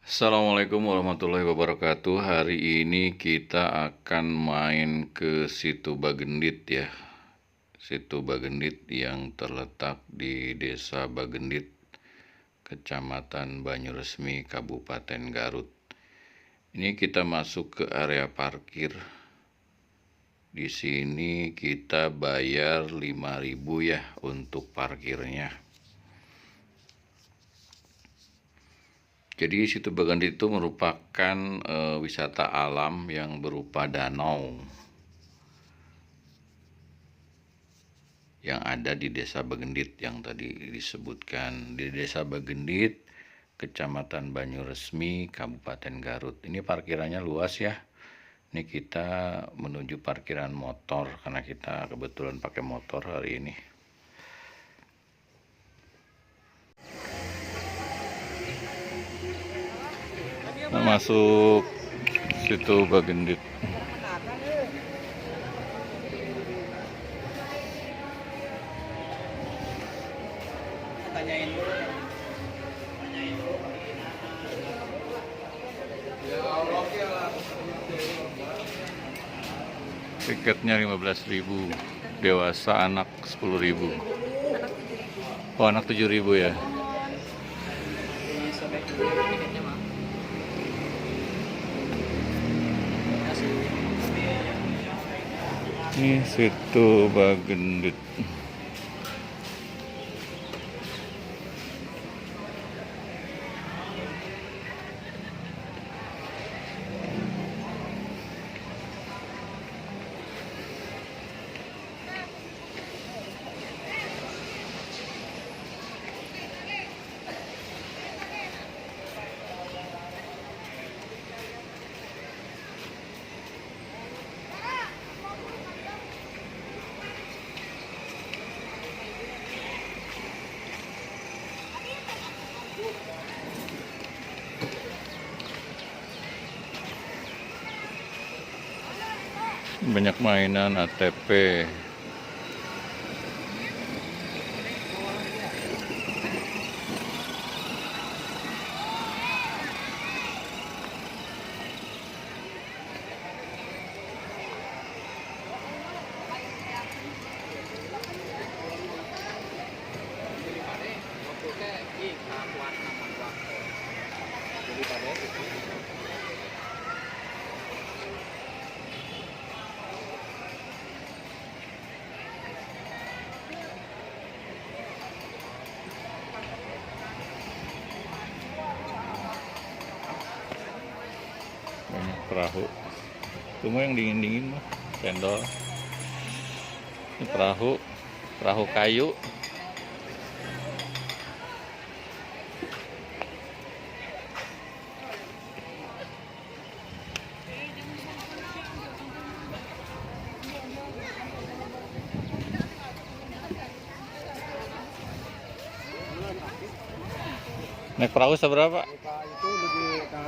Assalamualaikum warahmatullahi wabarakatuh. Hari ini kita akan main ke Situ Bagendit ya. Situ Bagendit yang terletak di Desa Bagendit, Kecamatan Banyuresmi, Kabupaten Garut. Ini kita masuk ke area parkir. Di sini kita bayar 5.000 ya untuk parkirnya. Jadi Situ Bagendit itu merupakan wisata alam yang berupa danau yang ada di Desa Bagendit yang tadi disebutkan. Di Desa Bagendit, Kecamatan Banyuresmi, Kabupaten Garut. Ini parkirannya luas ya. Ini kita menuju parkiran motor karena kita kebetulan pakai motor hari ini. Masuk Situ Bagendit. Tiketnya 15.000, dewasa anak 10.000. Oh, anak 7.000 ya. Ini Situ Bagendit. Banyak mainan ATP. Banyak perahu. Cuma yang dingin-dingin mah cendol. Ini perahu kayu. Naik perahu seberapa? Itu ke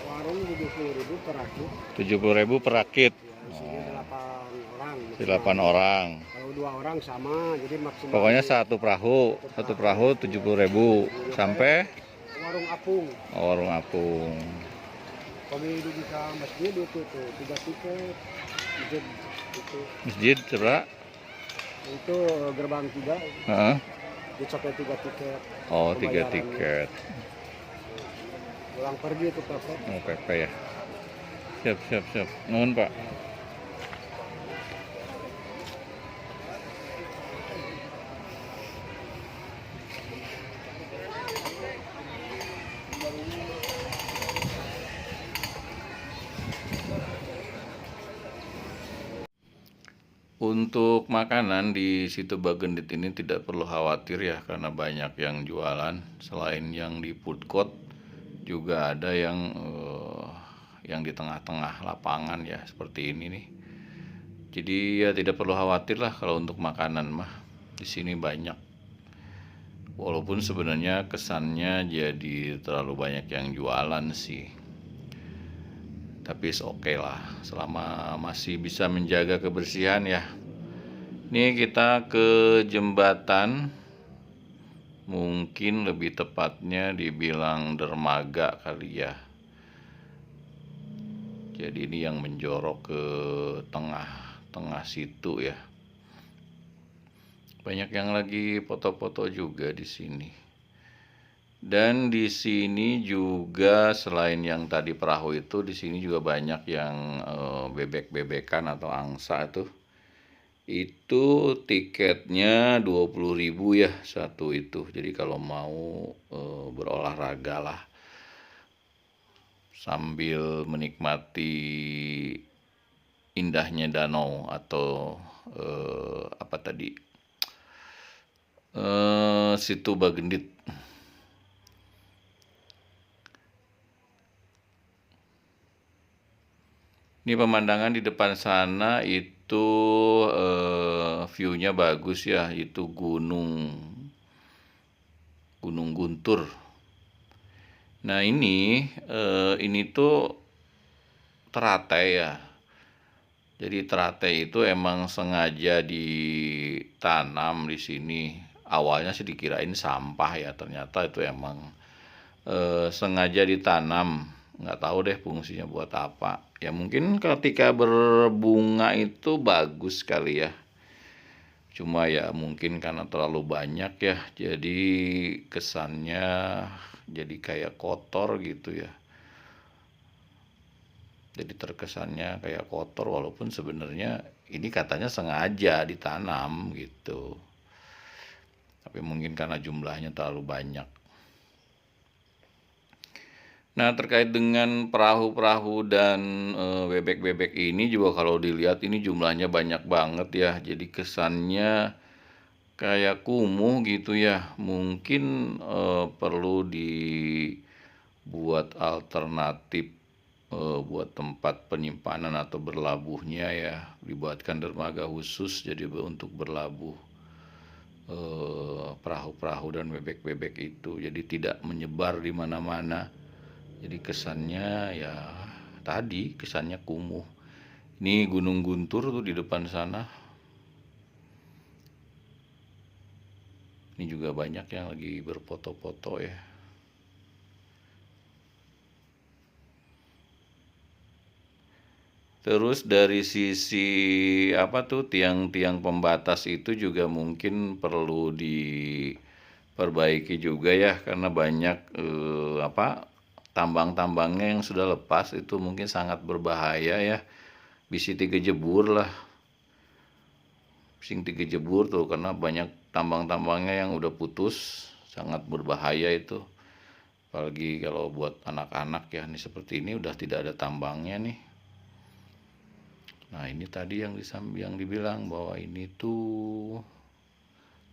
warung 70.000 per rakit. 70.000 per rakit. Isinya 8 orang. 8 orang. Kalau 2 orang sama, jadi maksimal. Pokoknya satu perahu 70.000 sampai warung apung. warung apung. Kami di masjid itu tuh 3 tiket. Masjid itu. Masjid seberapa? Itu gerbang 3. Heeh. Dicapai 3 tiket. Oh, 3 tiket. Pulang pergi itu PP. Oh, PP ya. Siap. Nuhun, Pak. Untuk makanan di Situ Bagendit ini tidak perlu khawatir ya, karena banyak yang jualan. Selain yang di food court, juga ada yang di tengah-tengah lapangan ya, seperti ini nih. Jadi ya tidak perlu khawatir lah kalau untuk makanan mah. Di sini banyak. Walaupun sebenarnya kesannya jadi terlalu banyak yang jualan sih. Tapi oke lah, selama masih bisa menjaga kebersihan ya. Ini kita ke jembatan mungkin lebih tepatnya dibilang dermaga kali ya. Jadi ini yang menjorok ke tengah situ ya. Banyak yang lagi foto-foto juga di sini. Dan di sini juga selain yang tadi perahu itu, di sini juga banyak yang bebek-bebekan atau angsa tuh. Itu tiketnya 20.000 ya satu itu. Jadi kalau mau berolahraga lah sambil menikmati indahnya danau atau apa tadi, Situ Bagendit. Ini pemandangan di depan sana itu view-nya bagus ya, itu Gunung Guntur. Nah ini tuh teratai ya. Jadi teratai itu emang sengaja ditanam di sini. Awalnya sih dikirain sampah ya, ternyata itu emang sengaja ditanam. Nggak tahu deh fungsinya buat apa. Ya mungkin ketika berbunga itu bagus kali ya. Cuma ya mungkin karena terlalu banyak ya, jadi kesannya jadi kayak kotor gitu ya. Jadi terkesannya kayak kotor walaupun sebenarnya ini katanya sengaja ditanam gitu. Tapi mungkin karena jumlahnya terlalu banyak. Nah, terkait dengan perahu-perahu dan bebek-bebek ini juga kalau dilihat ini jumlahnya banyak banget ya. Jadi kesannya kayak kumuh gitu ya. Mungkin perlu dibuat alternatif buat tempat penyimpanan atau berlabuhnya ya. Dibuatkan dermaga khusus jadi untuk berlabuh perahu-perahu dan bebek-bebek itu. Jadi tidak menyebar di mana-mana. Jadi kesannya ya tadi kesannya kumuh. Ini Gunung Guntur tuh di depan sana. Ini juga banyak yang lagi berfoto-foto ya. Terus dari sisi apa tuh tiang-tiang pembatas itu juga mungkin perlu diperbaiki juga ya, karena banyak tambang-tambangnya yang sudah lepas itu mungkin sangat berbahaya ya. Bisa digejebur lah. Sing digejebur tuh karena banyak tambang-tambangnya yang udah putus, sangat berbahaya itu. Apalagi kalau buat anak-anak ya, ini seperti ini udah tidak ada tambangnya nih. Nah, ini tadi yang dibilang bahwa ini tuh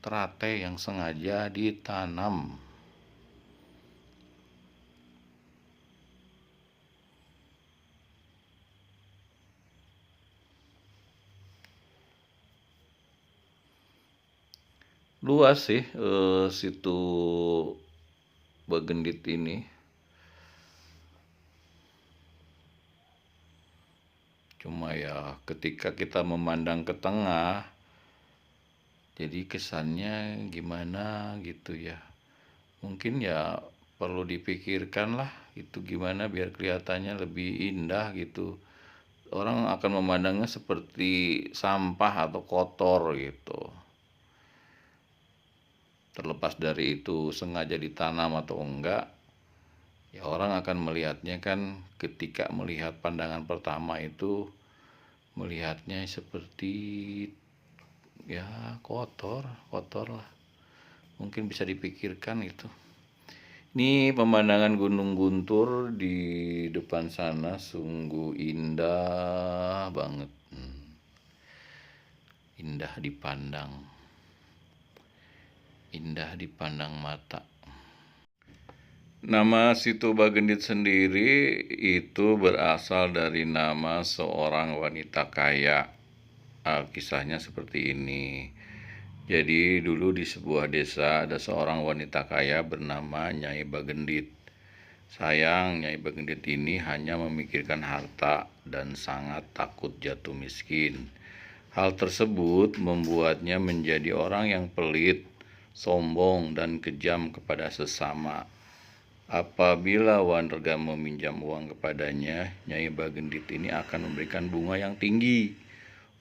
teratai yang sengaja ditanam. Luas sih Situ Bagendit ini. Cuma ya ketika kita memandang ke tengah, jadi kesannya gimana gitu ya. Mungkin ya perlu dipikirkan lah itu gimana biar kelihatannya lebih indah gitu. Orang akan memandangnya seperti sampah atau kotor gitu. Terlepas dari itu sengaja ditanam atau enggak, ya orang akan melihatnya kan ketika melihat pandangan pertama itu melihatnya seperti ya kotor lah. Mungkin bisa dipikirkan itu. Ini pemandangan Gunung Guntur di depan sana sungguh indah banget. Indah dipandang mata. Nama Situ Bagendit sendiri itu berasal dari nama seorang wanita kaya. Kisahnya seperti ini. Jadi dulu di sebuah desa ada seorang wanita kaya bernama Nyai Bagendit. Sayang Nyai Bagendit ini hanya memikirkan harta dan sangat takut jatuh miskin. Hal tersebut membuatnya menjadi orang yang pelit, sombong dan kejam kepada sesama. Apabila warga meminjam uang kepadanya, Nyai Bagendit ini akan memberikan bunga yang tinggi.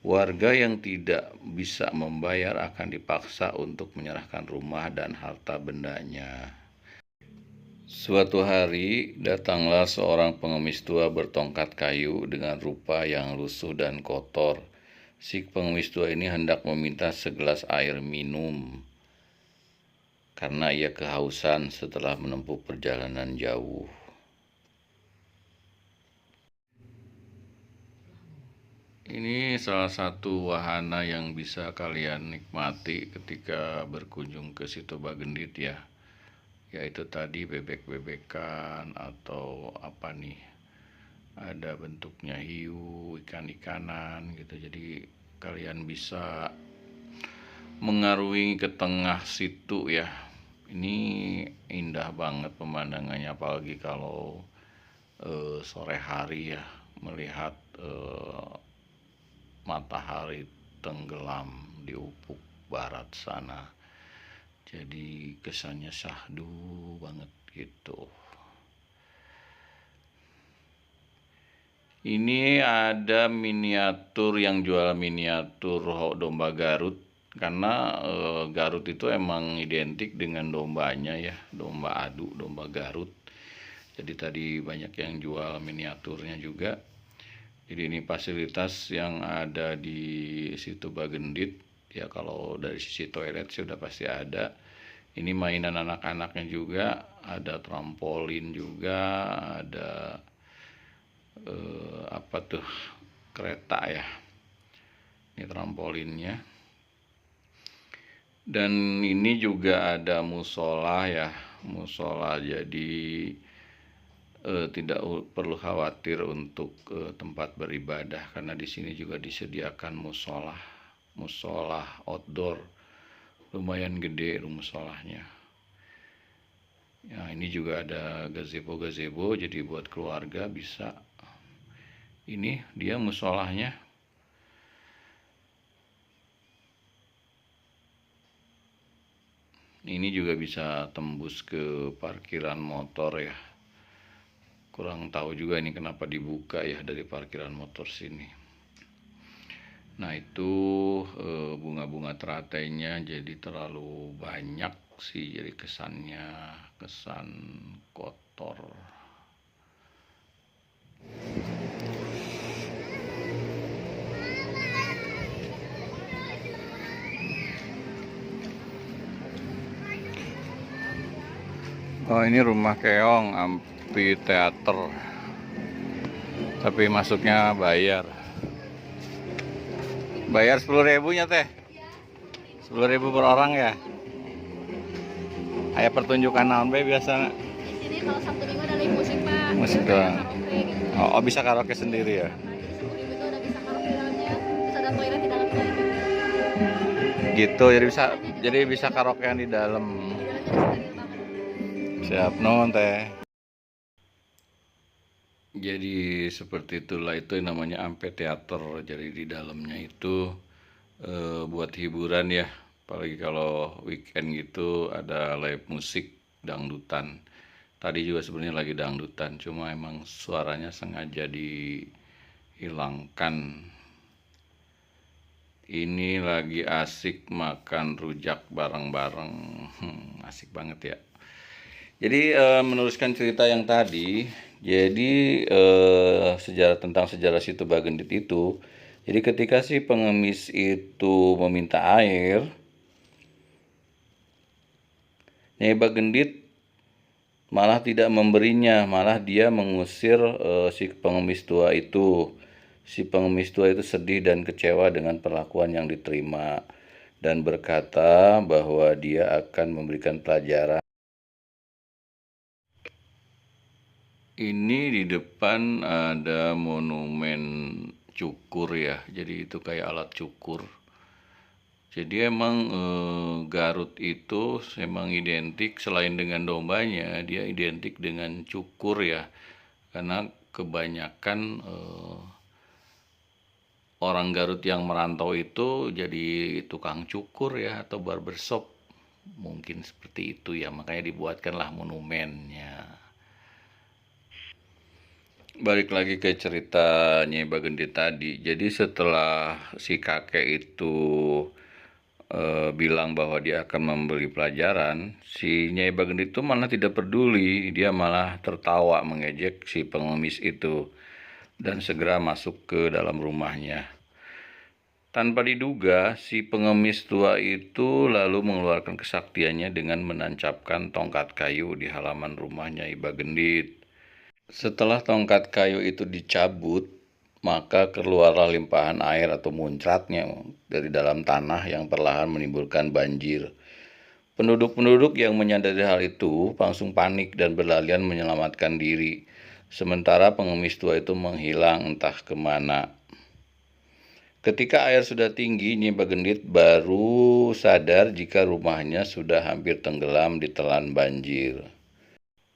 Warga yang tidak bisa membayar akan dipaksa untuk menyerahkan rumah dan harta bendanya. Suatu hari, datanglah seorang pengemis tua bertongkat kayu dengan rupa yang lusuh dan kotor. Si pengemis tua ini hendak meminta segelas air minum, karena ia kehausan setelah menempuh perjalanan jauh. Ini salah satu wahana yang bisa kalian nikmati ketika berkunjung ke Situ Bagendit ya. Yaitu tadi bebek-bebekan atau apa nih, ada bentuknya hiu, ikan-ikanan gitu. Jadi kalian bisa mengarungi ke tengah situ ya. Ini indah banget pemandangannya, apalagi kalau sore hari ya, melihat matahari tenggelam di ufuk barat sana. Jadi kesannya syahdu banget gitu. Ini ada miniatur yang jual miniatur domba Garut, karena Garut itu emang identik dengan dombanya ya, domba adu, domba Garut. Jadi tadi banyak yang jual miniaturnya juga. Jadi ini fasilitas yang ada di Situ Bagendit ya. Kalau dari sisi toilet sudah pasti ada. Ini mainan anak-anaknya juga, ada trampolin juga, ada apa tuh, kereta ya. Ini trampolinnya. Dan ini juga ada musola ya, musola. Jadi tidak perlu khawatir untuk tempat beribadah, karena di sini juga disediakan musola outdoor, lumayan gede musolahnya. Ya, ini juga ada gazebo, jadi buat keluarga bisa. Ini dia musolahnya. Ini juga bisa tembus ke parkiran motor ya. Kurang tahu juga ini kenapa dibuka ya dari parkiran motor sini. Nah itu bunga-bunga teratainya jadi terlalu banyak sih, jadi kesannya kesan kotor. Oh ini rumah keong amphitheater, tapi masuknya bayar 10.000 teh, 10.000 per orang ya. Aya pertunjukan naon be biasa? Di sini kalau Sabtu Minggu ada live musik Pak. Musik Terus doang. ada karaoke gitu. Oh bisa karaoke sendiri ya? Nah, jadi 10.000 itu udah bisa karaoke di dalamnya. Terus ada toilet di dalamnya. Gitu, jadi bisa karaokean di dalam. Di dalamnya udah steril banget. Siap non teh. Jadi seperti itulah, itu yang namanya amphitheater. Jadi di dalamnya itu buat hiburan ya. Apalagi kalau weekend gitu ada live musik dangdutan. Tadi juga sebenarnya lagi dangdutan, cuma emang suaranya sengaja dihilangkan. Ini lagi asik makan rujak bareng-bareng. Asik banget ya. Jadi meneruskan cerita yang tadi, jadi tentang sejarah Situ Bagendit itu. Jadi ketika si pengemis itu meminta air, Nyai Bagendit malah tidak memberinya, malah dia mengusir si pengemis tua itu. Si pengemis tua itu sedih dan kecewa dengan perlakuan yang diterima dan berkata bahwa dia akan memberikan pelajaran. Ini di depan ada monumen cukur ya, jadi itu kayak alat cukur. Jadi emang Garut itu emang identik, selain dengan dombanya, dia identik dengan cukur ya. Karena kebanyakan orang Garut yang merantau itu jadi tukang cukur ya, atau barbershop Mungkin seperti itu ya, makanya dibuatkanlah monumennya. Balik lagi ke cerita Nyai Bagendit tadi. Jadi setelah si kakek itu bilang bahwa dia akan memberi pelajaran, si Nyai Bagendit itu malah tidak peduli. Dia malah tertawa mengejek si pengemis itu dan segera masuk ke dalam rumahnya. Tanpa diduga, si pengemis tua itu lalu mengeluarkan kesaktiannya dengan menancapkan tongkat kayu di halaman rumahnya Nyai Bagendit. Setelah tongkat kayu itu dicabut, maka keluarlah limpahan air atau muncratnya dari dalam tanah yang perlahan menimbulkan banjir. Penduduk-penduduk yang menyadari hal itu langsung panik dan berlarian menyelamatkan diri. Sementara pengemis tua itu menghilang entah kemana. Ketika air sudah tinggi, Nyai Bagendit baru sadar jika rumahnya sudah hampir tenggelam ditelan banjir.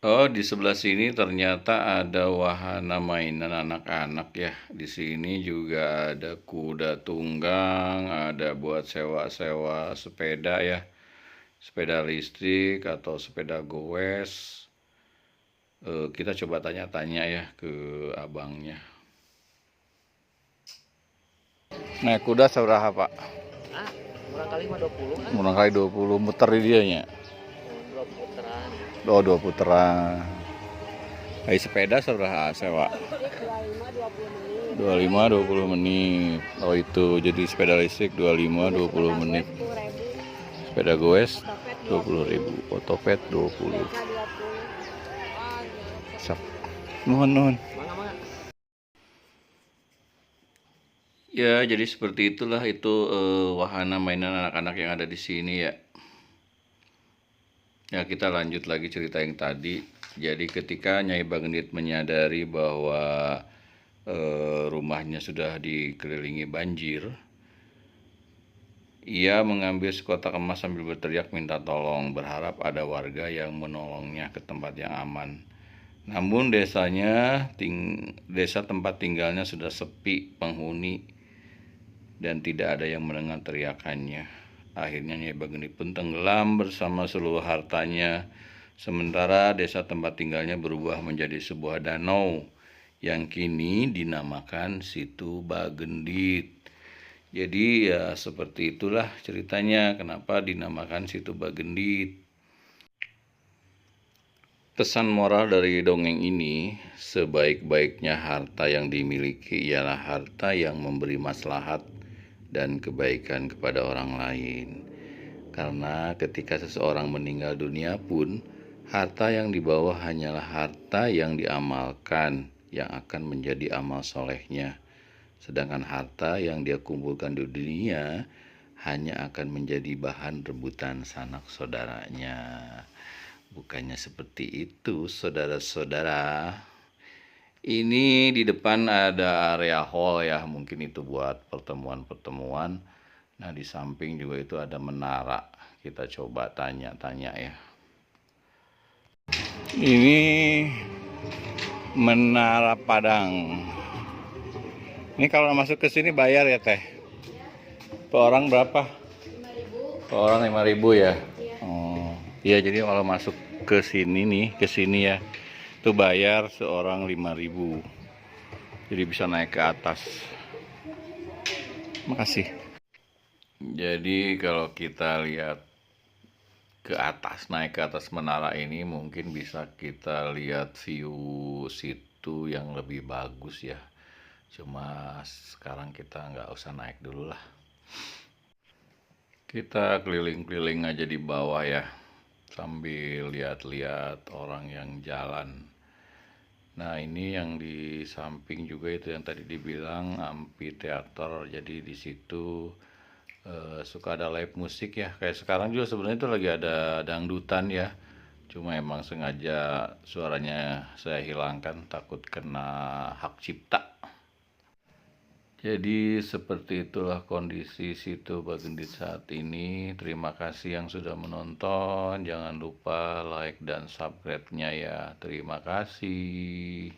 Oh, di sebelah sini ternyata ada wahana mainan anak-anak ya. Di sini juga ada kuda tunggang, ada buat sewa-sewa sepeda ya. Sepeda listrik atau sepeda goes. Kita coba tanya-tanya ya ke abangnya. Naik kuda seberapa, Pak? Murah kali mah 20 kan. Murah kali 20 muter di dianya. 2 putaran. Oh, 2 putaran. Hai sepeda seberapa sewa? 25 20 menit. Oh itu, jadi sepeda listrik 25 20 menit. Sepeda goes 20.000, otopet 20. Sap. Nuhun. Ya, jadi seperti itulah itu wahana mainan anak-anak yang ada di sini ya. Ya, kita lanjut lagi cerita yang tadi. Jadi ketika Nyai Bagendit menyadari bahwa rumahnya sudah dikelilingi banjir, ia mengambil sekotak emas sambil berteriak minta tolong, berharap ada warga yang menolongnya ke tempat yang aman. Namun desa tempat tinggalnya sudah sepi penghuni dan tidak ada yang mendengar teriakannya. Akhirnya Nyai Bagendit pun tenggelam bersama seluruh hartanya. Sementara desa tempat tinggalnya berubah menjadi sebuah danau yang kini dinamakan Situ Bagendit. Jadi ya seperti itulah ceritanya kenapa dinamakan Situ Bagendit. Pesan moral dari dongeng ini, sebaik-baiknya harta yang dimiliki ialah harta yang memberi maslahat dan kebaikan kepada orang lain. Karena ketika seseorang meninggal dunia pun, harta yang dibawa hanyalah harta yang diamalkan yang akan menjadi amal solehnya. Sedangkan harta yang dia kumpulkan di dunia hanya akan menjadi bahan rebutan sanak saudaranya. Bukannya seperti itu, saudara-saudara. Ini di depan ada area hall ya, mungkin itu buat pertemuan-pertemuan. Nah, di samping juga itu ada menara. Kita coba tanya-tanya ya. Ini Menara Padang. Ini kalau masuk ke sini bayar ya, Teh? Per orang berapa? 5.000. Per orang 5.000 ya? Oh, iya, jadi kalau masuk ke sini ya, itu bayar seorang 5.000. Jadi bisa naik ke atas. Makasih. Jadi kalau kita lihat ke atas, naik ke atas menara ini, mungkin bisa kita lihat view situ yang lebih bagus ya. Cuma sekarang kita nggak usah naik dulu lah. Kita keliling-keliling aja di bawah ya, sambil lihat-lihat orang yang jalan. Nah, ini yang di samping juga itu yang tadi dibilang amphitheater. Jadi di situ suka ada live musik ya. Kayak sekarang juga sebenarnya itu lagi ada dangdutan ya. Cuma emang sengaja suaranya saya hilangkan, takut kena hak cipta. Jadi seperti itulah kondisi Situ Bagendit saat ini. Terima kasih yang sudah menonton. Jangan lupa like dan subscribe-nya ya. Terima kasih.